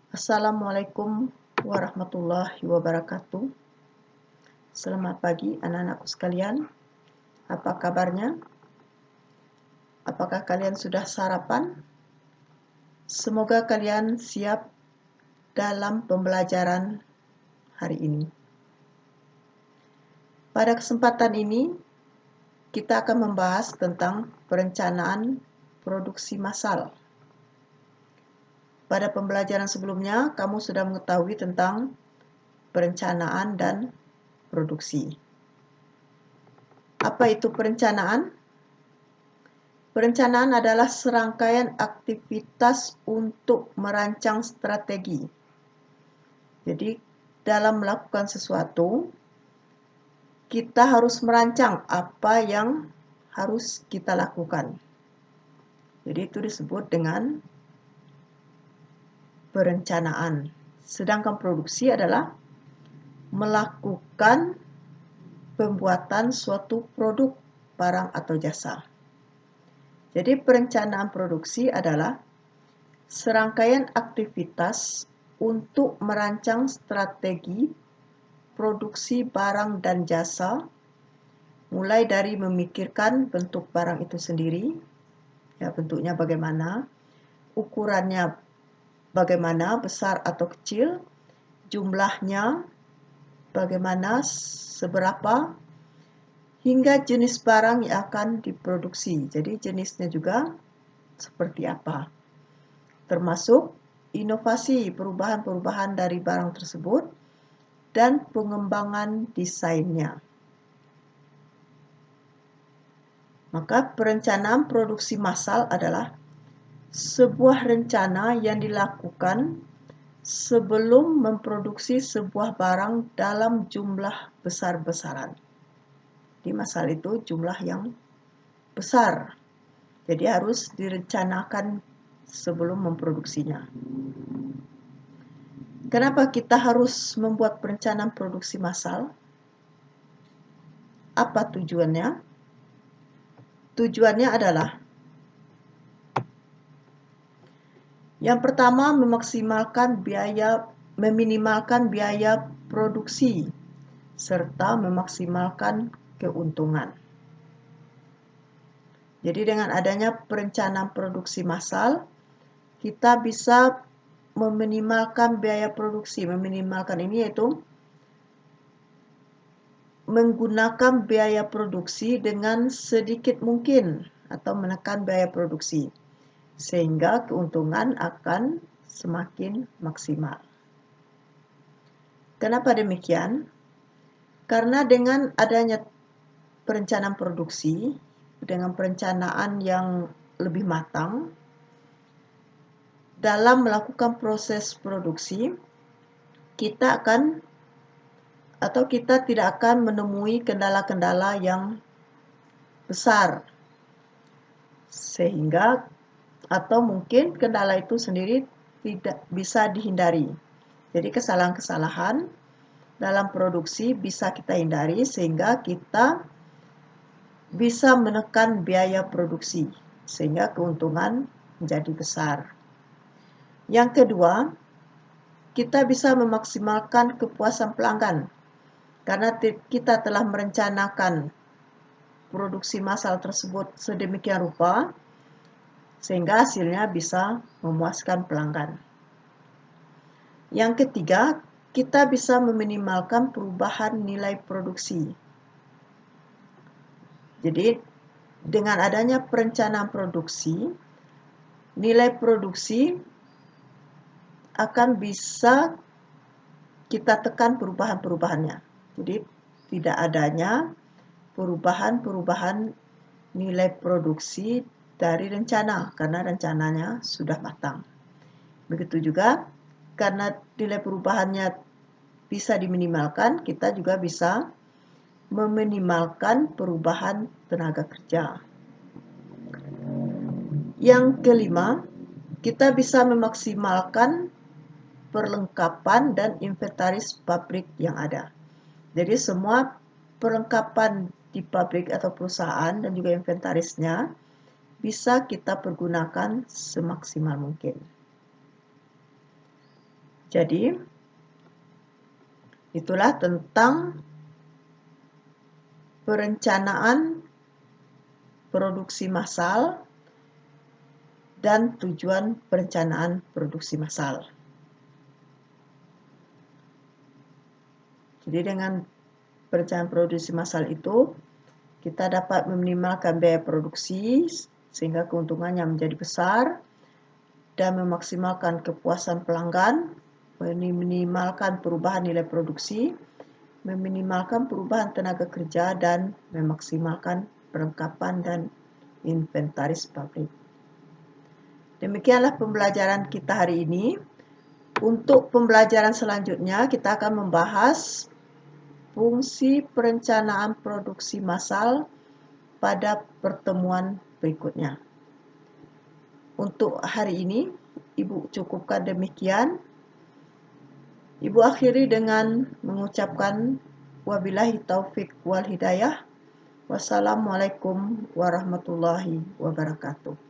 Assalamualaikum warahmatullahi wabarakatuh. Selamat pagi anak-anakku sekalian. Apa kabarnya? Apakah kalian sudah sarapan? Semoga kalian siap dalam pembelajaran hari ini. Pada kesempatan ini, kita akan membahas tentang perencanaan produksi massal. Pada pembelajaran sebelumnya, kamu sudah mengetahui tentang perencanaan dan produksi. Apa itu perencanaan? Perencanaan adalah serangkaian aktivitas untuk merancang strategi. Jadi, dalam melakukan sesuatu, kita harus merancang apa yang harus kita lakukan. Jadi, itu disebut dengan perencanaan. Sedangkan produksi adalah melakukan pembuatan suatu produk, barang atau jasa. Jadi perencanaan produksi adalah serangkaian aktivitas untuk merancang strategi produksi barang dan jasa, mulai dari memikirkan bentuk barang itu sendiri, ya bentuknya bagaimana, ukurannya bagaimana, besar atau kecil, jumlahnya bagaimana, seberapa, hingga jenis barang yang akan diproduksi. Jadi jenisnya juga seperti apa. Termasuk inovasi perubahan-perubahan dari barang tersebut dan pengembangan desainnya. Maka perencanaan produksi massal adalah sebuah rencana yang dilakukan sebelum memproduksi sebuah barang dalam jumlah besar-besaran. Di massal itu jumlah yang besar, jadi harus direncanakan sebelum memproduksinya. Kenapa kita harus membuat perencanaan produksi massal? Apa tujuannya? Tujuannya adalah yang pertama, meminimalkan biaya produksi serta memaksimalkan keuntungan. Jadi dengan adanya perencanaan produksi massal, kita bisa meminimalkan biaya produksi. Meminimalkan ini yaitu menggunakan biaya produksi dengan sedikit mungkin atau menekan biaya produksi, sehingga keuntungan akan semakin maksimal. Kenapa demikian? Karena dengan adanya perencanaan produksi, dengan perencanaan yang lebih matang, dalam melakukan proses produksi, kita tidak akan menemui kendala-kendala yang besar, sehingga atau mungkin kendala itu sendiri tidak bisa dihindari. Jadi kesalahan-kesalahan dalam produksi bisa kita hindari sehingga kita bisa menekan biaya produksi sehingga keuntungan menjadi besar. Yang kedua, kita bisa memaksimalkan kepuasan pelanggan karena kita telah merencanakan produksi massal tersebut sedemikian rupa sehingga hasilnya bisa memuaskan pelanggan. Yang ketiga, kita bisa meminimalkan perubahan nilai produksi. Jadi, dengan adanya perencanaan produksi, nilai produksi akan bisa kita tekan perubahan-perubahannya. Jadi, tidak adanya perubahan-perubahan nilai produksi dari rencana, karena rencananya sudah matang. Begitu juga, karena nilai perubahannya bisa diminimalkan, kita juga bisa meminimalkan perubahan tenaga kerja. Yang kelima, kita bisa memaksimalkan perlengkapan dan inventaris pabrik yang ada. Jadi semua perlengkapan di pabrik atau perusahaan dan juga inventarisnya bisa kita pergunakan semaksimal mungkin. Jadi, itulah tentang perencanaan produksi massal dan tujuan perencanaan produksi massal. Jadi dengan perencanaan produksi massal itu, kita dapat meminimalkan biaya produksi sehingga keuntungannya menjadi besar dan memaksimalkan kepuasan pelanggan, meminimalkan perubahan nilai produksi, meminimalkan perubahan tenaga kerja, dan memaksimalkan perlengkapan dan inventaris pabrik. Demikianlah pembelajaran kita hari ini. Untuk pembelajaran selanjutnya, kita akan membahas fungsi perencanaan produksi massal pada pertemuan berikutnya. Untuk hari ini, Ibu cukupkan demikian. Ibu akhiri dengan mengucapkan wabillahi taufik wal hidayah. Wassalamualaikum warahmatullahi wabarakatuh.